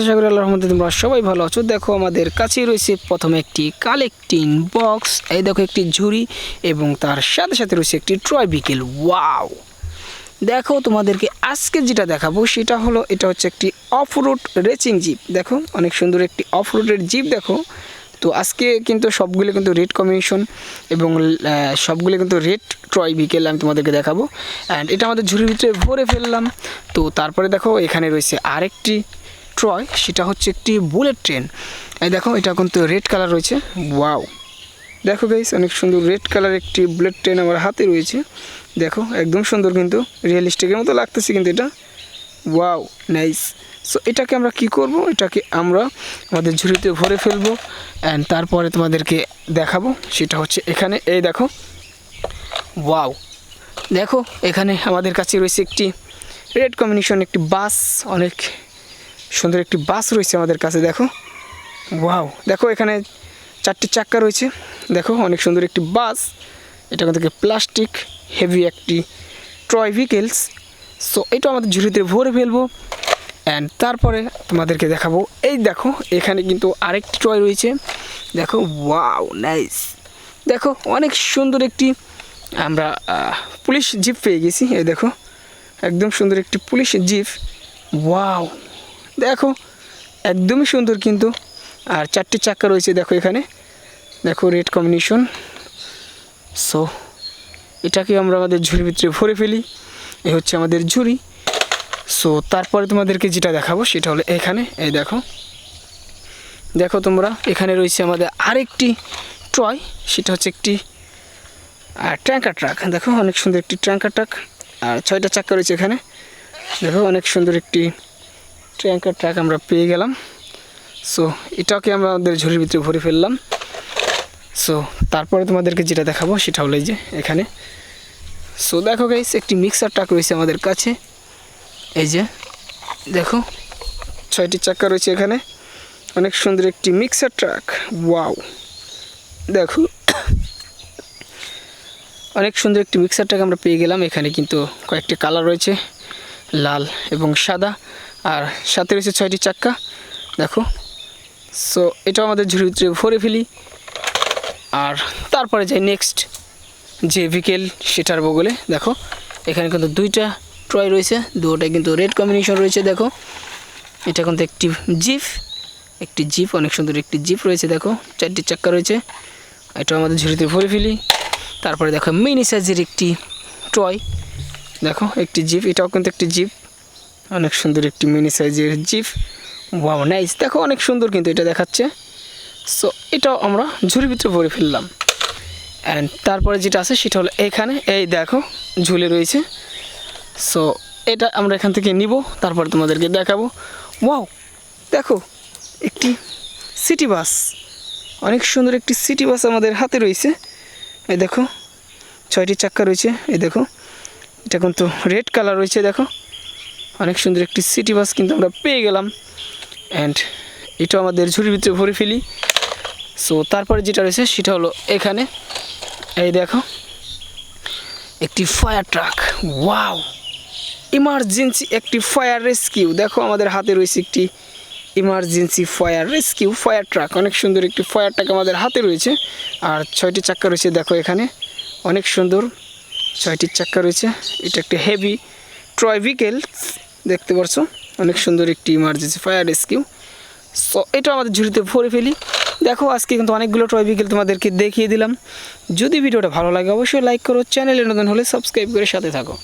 আশা করি আল্লাহর রহমতে তোমরা সবাই ভালো আছো। দেখো আমাদের কাছেই রয়েছে প্রথমে একটি কালেক্টিং বক্স, এই দেখো একটি ঝুড়ি এবং তার সাথে সাথে রয়েছে একটি ট্রয় বিকেল। ওয়াও, দেখো তোমাদেরকে আজকে যেটা দেখাবো সেটা হলো, এটা হচ্ছে একটি অফ রোড রেসিং জিপ। দেখো অনেক সুন্দর একটি অফ রোডের জিপ। দেখো তো আজকে কিন্তু সবগুলো কিন্তু রেড কম্বিনেশন এবং সবগুলো কিন্তু রেড ট্রয় বিকেল আমি তোমাদেরকে দেখাবো। অ্যান্ড এটা আমাদের ঝুড়ির ভিতরে ভরে ফেললাম। তো তারপরে দেখো এখানে রয়েছে আরেকটি ট্রয়, সেটা হচ্ছে একটি বুলেট ট্রেন। এই দেখো এটা কিন্তু রেড কালার রয়েছে। ওয়াও, দেখো গাইস অনেক সুন্দর রেড কালার একটি বুলেট ট্রেন আমার হাতে রয়েছে। দেখো একদম সুন্দর, কিন্তু রিয়েলিস্টিকের মতো লাগতেছে কিন্তু এটা। Wow, nice. সো এটাকে আমরা কি করব, এটাকে আমরা আমাদের ঝুড়িতে ভরে ফেলবো অ্যান্ড তারপরে তোমাদেরকে দেখাবো। সেটা হচ্ছে এখানে, এই দেখো। ওয়াও, দেখো এখানে আমাদের কাছে রয়েছে একটি রেড কম্বিনেশন একটি বাস, অনেক সুন্দর একটি বাস রয়েছে আমাদের কাছে। দেখো ওয়াও, দেখো এখানে 4টি চাক্কা রয়েছে। দেখো অনেক সুন্দর একটি বাস, এটা আমাদেরকে প্লাস্টিক হেভি একটি ট্রয় ভিকেলস। সো এটা আমাদের ঝুড়িতে ভরে ফেলবো অ্যান্ড তারপরে তোমাদেরকে দেখাবো। এই দেখো এখানে কিন্তু আরেকটি ট্রয় রয়েছে। দেখো ওয়াও, নাইস। দেখো অনেক সুন্দর একটি আমরা পুলিশ জিপ পেয়ে গেছি। এই দেখো একদম সুন্দর একটি পুলিশ জিপ। ওয়াও, দেখো একদমই সুন্দর কিন্তু। আর 4টি চাক্কা রয়েছে দেখো এখানে, দেখো রেড কম্বিনেশন। সো এটাকে আমরা আমাদের ঝুড়ির ভিতরে ভরে ফেলি। এই হচ্ছে আমাদের ঝুড়ি। সো তারপরে তোমাদেরকে যেটা দেখাবো সেটা হলো এখানে, এই দেখো। দেখো তোমরা এখানে রয়েছে আমাদের আরেকটি ট্রয়, সেটা হচ্ছে একটি ট্যাঙ্কার ট্রাক। দেখো অনেক সুন্দর একটি ট্যাঙ্কার ট্রাক, আর 6টা চাক্কা রয়েছে এখানে। দেখো অনেক সুন্দর একটি ট্যাঙ্কার ট্রাক আমরা পেয়ে গেলাম। সো এটাকে আমরা আমাদের ঝুড়ির ভিতরে ভরে ফেললাম। সো তারপরে তোমাদেরকে যেটা দেখাবো সেটা হলো এই যে এখানে। সো দেখো গাইস একটি মিক্সার ট্রাক রয়েছে আমাদের কাছে। এই যে দেখো 6টি চাক্কা রয়েছে এখানে, অনেক সুন্দর একটি মিক্সার ট্রাক। ওয়াও, দেখো অনেক সুন্দর একটি মিক্সার ট্রাক আমরা পেয়ে গেলাম। এখানে কিন্তু কয়েকটি কালার রয়েছে, লাল এবং সাদা, আর সাথে রয়েছে 6টি চাক্কা। দেখো সো এটাও আমাদের ঝুড়ির ভিতরে ভরে ফেলি। আর তারপরে যাই নেক্সট যে ভিকেল, সেটার বগলে দেখো এখানে কিন্তু 2টা ট্রয় রয়েছে, দুটোটাই কিন্তু রেড কম্বিনেশন রয়েছে। দেখো এটা কিন্তু একটি জিপ, অনেক সুন্দর একটি জিপ রয়েছে। দেখো 4টি চাক্কা রয়েছে, এটাও আমাদের ঝুড়িতে ভরে ফেলি। তারপরে দেখো মিনি সাইজের একটি ট্রয়, দেখো একটি জিপ, এটাও কিন্তু একটি জিপ, অনেক সুন্দর একটি মিনি সাইজের জিপ। Wow, nice. দেখো অনেক সুন্দর কিন্তু এটা দেখাচ্ছে। সো এটাও আমরা ঝুড়ির ভিতরে ভরে ফেললাম অ্যান্ড তারপরে যেটা আছে সেটা হলো এখানে, এই দেখো ঝুলে রয়েছে। সো এটা আমরা এখান থেকে নিব, তারপরে তোমাদেরকে দেখাবো। ওয়াও, দেখো একটি সিটি বাস, অনেক সুন্দর একটি সিটি বাস আমাদের হাতে রয়েছে। এই দেখো 6টি চাক্কা রয়েছে। এই দেখো এটা কিন্তু রেড কালার রয়েছে। দেখো অনেক সুন্দর একটি সিটি বাস কিন্তু আমরা পেয়ে গেলাম অ্যান্ড এটা আমাদের ঝুড়ির ভিতরে ভরে ফেলি। সো তারপরে যেটা রয়েছে সেটা হলো এখানে, এই দেখো একটি ফায়ার ট্রাক। ওয়াও, ইমার্জেন্সি একটি ফায়ার রেস্কিউ। দেখো আমাদের হাতে রয়েছে একটি emergency fire rescue fire truck, অনেক সুন্দর একটি ফায়ার ট্রাক আমাদের হাতে রয়েছে। আর 6টি চাক্কা রয়েছে। দেখো এখানে অনেক সুন্দর 6টি চাক্কা রয়েছে। এটা একটি হেভি ট্রয় ভিকেল, দেখতে পাচ্ছ, অনেক সুন্দর একটি ইমার্জেন্সি ফায়ার রেস্কিউ। সো এটা আমাদের ঝুড়িতে ভরে ফেলি। দেখো আজকে কিন্তু অনেকগুলো ট্রয় ভিকেল তোমাদেরকে দেখিয়ে দিলাম। যদি ভিডিওটা ভালো লাগে অবশ্যই লাইক করো, চ্যানেলে নতুন হলে সাবস্ক্রাইব করে সাথে থাকো।